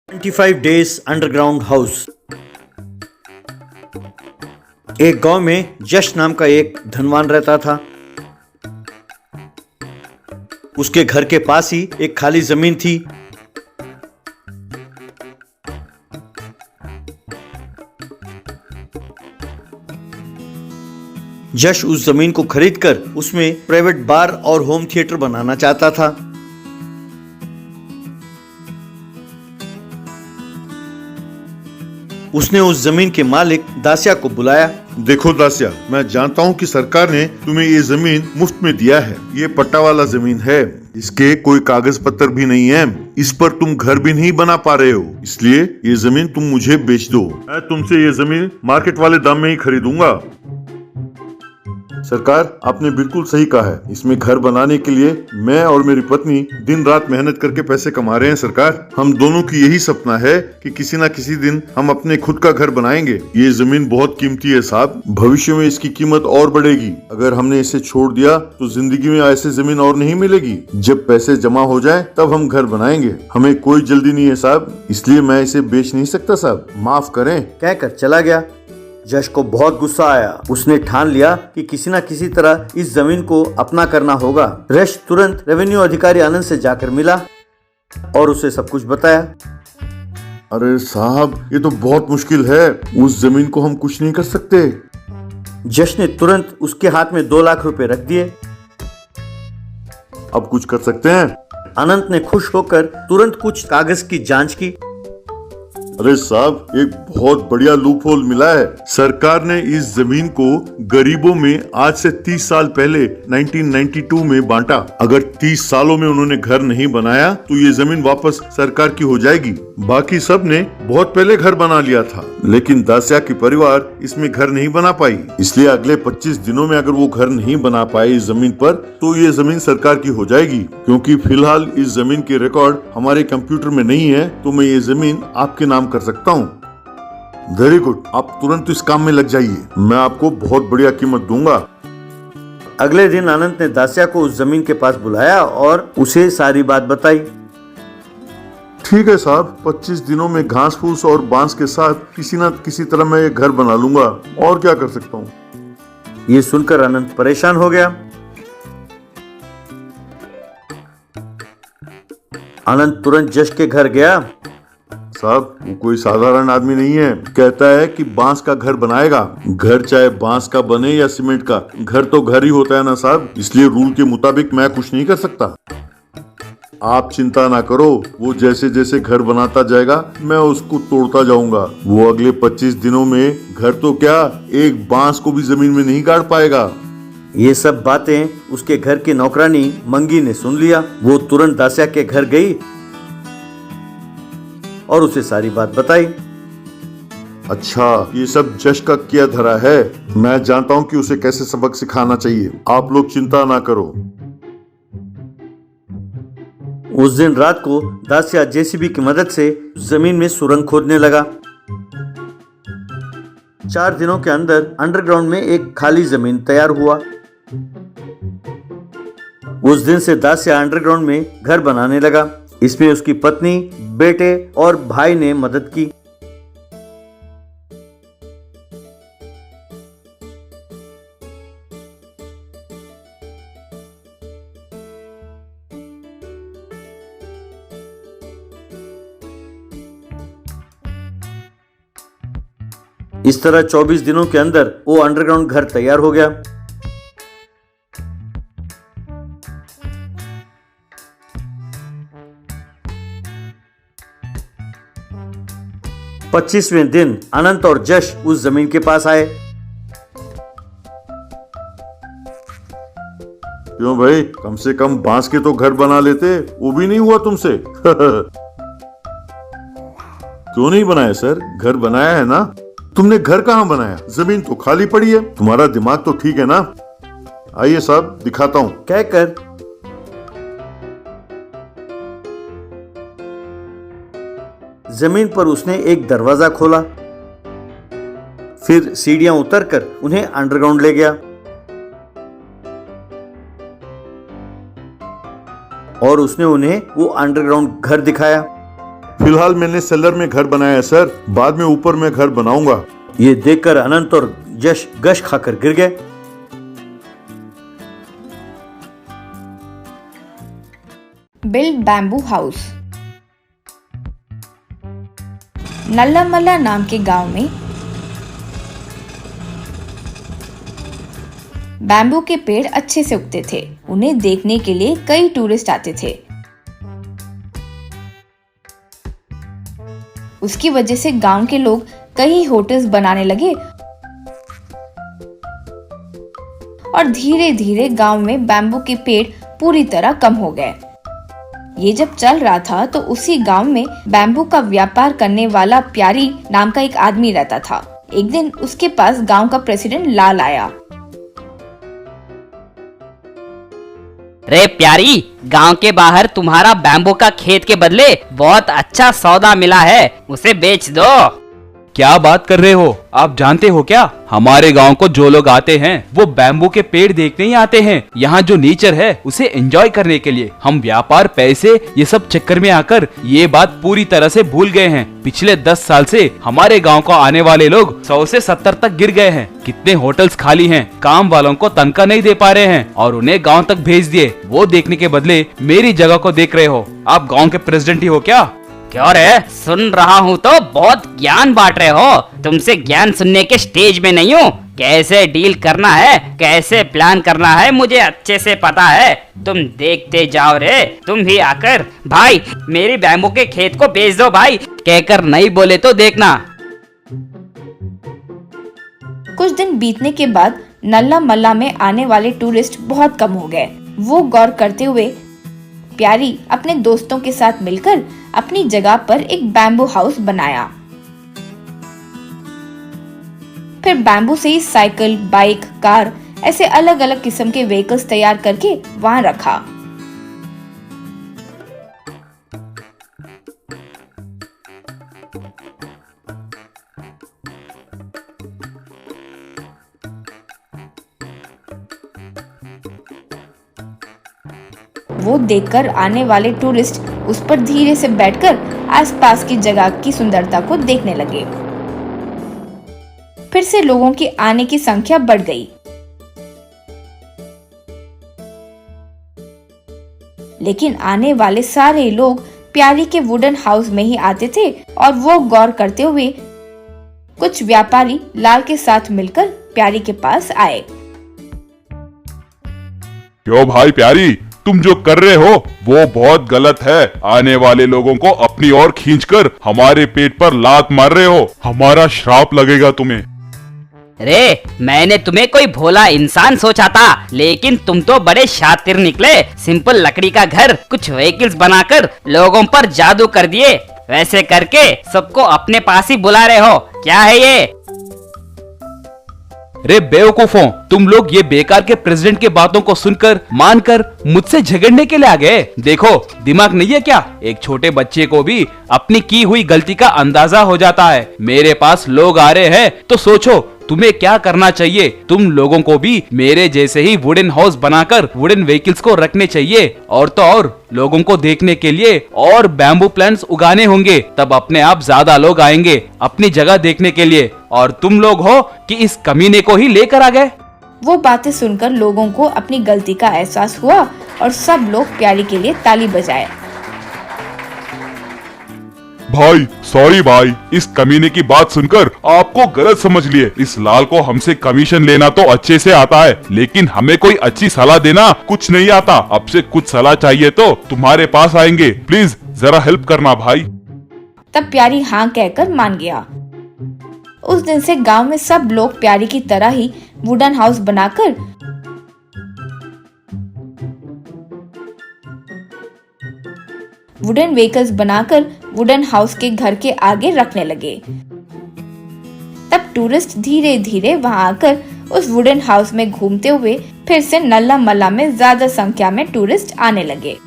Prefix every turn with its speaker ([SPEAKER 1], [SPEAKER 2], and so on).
[SPEAKER 1] 25 days underground house. एक गांव में जश नाम का एक धनवान रहता था। उसके घर के पास ही एक खाली जमीन थी। जश उस जमीन को खरीदकर उसमें प्राइवेट बार और होम थिएटर बनाना चाहता था। उसने उस जमीन के मालिक दासिया को बुलाया।
[SPEAKER 2] देखो दासिया, मैं जानता हूँ कि सरकार ने तुम्हें ये जमीन मुफ्त में दिया है। ये पट्टा वाला जमीन है, इसके कोई कागज पत्र भी नहीं है। इस पर तुम घर भी नहीं बना पा रहे हो, इसलिए ये जमीन तुम मुझे बेच दो। मैं तुमसे ये जमीन मार्केट वाले दाम में ही खरीदूंगा। सरकार, आपने बिल्कुल सही कहा है। इसमें घर बनाने के लिए मैं और मेरी पत्नी दिन रात मेहनत करके पैसे कमा रहे हैं। सरकार, हम दोनों की यही सपना है कि किसी न किसी दिन हम अपने खुद का घर बनाएंगे। ये जमीन बहुत कीमती है साहब, भविष्य में इसकी कीमत और बढ़ेगी। अगर हमने इसे छोड़ दिया तो जिंदगी में ऐसे जमीन और नहीं मिलेगी। जब पैसे जमा हो जाए तब हम घर बनाएंगे। हमें कोई जल्दी नहीं है साहब, इसलिए मैं इसे बेच नहीं सकता साहब, माफ करें।
[SPEAKER 1] कहकर चला गया। जश को बहुत गुस्सा आया। उसने ठान लिया कि किसी न किसी तरह इस जमीन को अपना करना होगा। रश तुरंत रेवेन्यू अधिकारी आनंद से जाकर मिला और उसे सब कुछ बताया।
[SPEAKER 2] अरे साहब, ये तो बहुत मुश्किल है, उस जमीन को हम कुछ नहीं कर सकते।
[SPEAKER 1] जश ने तुरंत उसके हाथ में 2 लाख रुपए रख दिए।
[SPEAKER 2] अब कुछ कर सकते हैं?
[SPEAKER 1] अनंत ने खुश होकर तुरंत कुछ कागज की जांच की।
[SPEAKER 2] अरे साहब, एक बहुत बढ़िया लूप होल मिला है। सरकार ने इस जमीन को गरीबों में आज से 30 साल पहले 1992 में बांटा। अगर 30 सालों में उन्होंने घर नहीं बनाया तो ये जमीन वापस सरकार की हो जाएगी। बाकी सब ने बहुत पहले घर बना लिया था, लेकिन दासिया की परिवार इसमें घर नहीं बना पाई। इसलिए अगले 25 दिनों में अगर वो घर नहीं बना पाए इस जमीन पर, तो ये जमीन सरकार की हो जाएगी। क्योंकि फिलहाल इस जमीन के रिकॉर्ड हमारे कंप्यूटर में नहीं है, तो मैं ये जमीन आपके नाम कर सकता हूँ। वेरी गुड, आप तुरंत इस काम में लग जाइए, मैं आपको बहुत बढ़िया कीमत दूंगा।
[SPEAKER 1] अगले दिन अनंत ने दासिया को उस जमीन के पास बुलाया और उसे सारी बात बताई।
[SPEAKER 2] ठीक है साहब, 25 दिनों में घास फूस और बांस के साथ किसी न किसी तरह मैं ये घर बना लूंगा। और क्या कर सकता हूँ।
[SPEAKER 1] ये सुनकर अनंत परेशान हो गया। अनंत तुरंत जश के घर गया।
[SPEAKER 2] साहब, वो कोई साधारण आदमी नहीं है। कहता है कि बांस का घर बनाएगा। घर चाहे बांस का बने या सीमेंट का, घर तो घर ही होता है ना साहब, इसलिए रूल के मुताबिक मैं कुछ नहीं कर सकता। आप चिंता ना करो, वो जैसे जैसे घर बनाता जाएगा मैं उसको तोड़ता जाऊंगा। वो अगले 25 दिनों में घर तो क्या, एक बांस को भी जमीन में नहीं गाड़ पाएगा।
[SPEAKER 1] ये सब बातें उसके घर की नौकरानी मंगी ने सुन लिया। वो तुरंत दासिया के घर गई और उसे सारी बात बताई।
[SPEAKER 2] अच्छा, ये सब जश का किया धरा है। मैं जानता हूँ कि उसे कैसे सबक सिखाना चाहिए। आप लोग चिंता ना करो।
[SPEAKER 1] उस दिन रात को दासिया जेसीबी की मदद से जमीन में सुरंग खोदने लगा। 4 दिनों के अंदर अंडरग्राउंड में एक खाली जमीन तैयार हुआ। उस दिन से दासिया अंडरग्राउंड में घर बनाने लगा। इसमें उसकी पत्नी, बेटे और भाई ने मदद की। इस तरह 24 दिनों के अंदर वो अंडरग्राउंड घर तैयार हो गया। पच्चीसवें दिन अनंत और जश उस जमीन के पास आए।
[SPEAKER 2] क्यों भाई, कम से कम बांस के तो घर बना लेते, वो भी नहीं हुआ तुमसे। क्यों नहीं बनाया सर? घर बनाया है ना। तुमने घर कहाँ बनाया? जमीन तो खाली पड़ी है। तुम्हारा दिमाग तो ठीक है ना। आइए साहब, दिखाता हूँ।
[SPEAKER 1] कहकर जमीन पर उसने एक दरवाजा खोला। फिर सीढ़ियां उतरकर उन्हें अंडरग्राउंड ले गया और उसने उन्हें वो अंडरग्राउंड घर दिखाया।
[SPEAKER 2] फिलहाल मैंने सेलर में घर बनाया है सर, बाद में ऊपर में घर बनाऊंगा।
[SPEAKER 1] ये देखकर अनंत और यश गश खाकर गिर गए।
[SPEAKER 3] Build bamboo house. Nalla Malla नाम के गांव में बैम्बू के पेड़ अच्छे से उगते थे। उन्हें देखने के लिए कई टूरिस्ट आते थे। उसकी वजह से गांव के लोग कई होटल्स बनाने लगे और धीरे धीरे गांव में बैम्बू के पेड़ पूरी तरह कम हो गए। ये जब चल रहा था तो उसी गांव में बैम्बू का व्यापार करने वाला प्यारी नाम का एक आदमी रहता था। एक दिन उसके पास गांव का प्रेसिडेंट लाल आया।
[SPEAKER 4] रे प्यारी, गांव के बाहर तुम्हारा बैम्बू का खेत के बदले बहुत अच्छा सौदा मिला है, उसे बेच दो।
[SPEAKER 5] क्या बात कर रहे हो? आप जानते हो क्या, हमारे गांव को जो लोग आते हैं वो बैम्बू के पेड़ देखने ही आते हैं। यहाँ जो नेचर है उसे एंजॉय करने के लिए। हम व्यापार, पैसे, ये सब चक्कर में आकर ये बात पूरी तरह से भूल गए हैं। पिछले 10 साल से हमारे गांव को आने वाले लोग 100 से 70 तक गिर गए हैं। कितने होटल्स खाली हैं, काम वालों को तनख्वाह नहीं दे पा रहे हैं और उन्हें गाँव तक भेज दिए। वो देखने के बदले मेरी जगह को देख रहे हो। आप गाँव के प्रेसिडेंट ही हो क्या?
[SPEAKER 4] क्यों रे, सुन रहा हूँ तो बहुत ज्ञान बांट रहे हो। तुमसे ज्ञान सुनने के स्टेज में नहीं हूँ। कैसे डील करना है, कैसे प्लान करना है, मुझे अच्छे से पता है। तुम देखते जाओ रे, तुम भी आकर भाई मेरी बैम्बू के खेत को बेच दो भाई कहकर नहीं बोले तो देखना।
[SPEAKER 3] कुछ दिन बीतने के बाद नल्ला मल्ला में आने वाले टूरिस्ट बहुत कम हो गए। वो गौर करते हुए प्यारी अपने दोस्तों के साथ मिलकर अपनी जगह पर एक बैम्बू हाउस बनाया। फिर बैम्बू से ही साइकिल, बाइक, कार ऐसे अलग अलग किस्म के व्हीकल्स तैयार करके वहां रखा। वो देखकर आने वाले टूरिस्ट उस पर धीरे से बैठकर आसपास की जगह की सुंदरता को देखने लगे। फिर से लोगों की आने की संख्या बढ़ गई। लेकिन आने वाले सारे लोग प्यारी के वुडन हाउस में ही आते थे और वो गौर करते हुए कुछ व्यापारी लाल के साथ मिलकर प्यारी के पास आए।
[SPEAKER 6] क्यों भाई प्यारी, तुम जो कर रहे हो वो बहुत गलत है। आने वाले लोगों को अपनी ओर खींचकर हमारे पेट पर लात मार रहे हो। हमारा श्राप लगेगा तुम्हें।
[SPEAKER 4] रे, मैंने तुम्हें कोई भोला इंसान सोचा था, लेकिन तुम तो बड़े शातिर निकले। सिंपल लकड़ी का घर, कुछ व्हीकल्स बनाकर लोगों पर जादू कर दिए। वैसे करके सबको अपने पास ही बुला रहे हो। क्या है ये?
[SPEAKER 5] रे बेवकूफों, तुम लोग ये बेकार के प्रेसिडेंट के बातों को सुनकर मानकर मुझसे झगड़ने के लिए आ गए। देखो, दिमाग नहीं है क्या? एक छोटे बच्चे को भी अपनी की हुई गलती का अंदाजा हो जाता है। मेरे पास लोग आ रहे हैं तो सोचो तुम्हें क्या करना चाहिए। तुम लोगों को भी मेरे जैसे ही वुडन हाउस बनाकर वुडन व्हीकल्स को रखने चाहिए और तो और लोगों को देखने के लिए और बैम्बू प्लांट्स उगाने होंगे। तब अपने आप ज्यादा लोग आएंगे अपनी जगह देखने के लिए। और तुम लोग हो कि इस कमीने को ही लेकर आ गए।
[SPEAKER 3] वो बातें सुनकर लोगों को अपनी गलती का एहसास हुआ और सब लोग प्यारी के लिए ताली बजाए।
[SPEAKER 6] भाई सॉरी भाई, इस कमीने की बात सुनकर आपको गलत समझ लिए। इस लाल को हमसे कमीशन लेना तो अच्छे से आता है, लेकिन हमें कोई अच्छी सलाह देना कुछ नहीं आता। अब से कुछ सलाह चाहिए तो तुम्हारे पास आएंगे। प्लीज जरा हेल्प करना भाई।
[SPEAKER 3] तब प्यारी हाँ कहकर मान गया। उस दिन से गांव में सब लोग प्यारी की तरह ही वुडन हाउस बनाकर वुडन व्हीकल्स बनाकर वुडन हाउस के घर के आगे रखने लगे। तब टूरिस्ट धीरे धीरे वहां आकर उस वुडन हाउस में घूमते हुए फिर से नल्ला मल्ला में ज्यादा संख्या में टूरिस्ट आने लगे।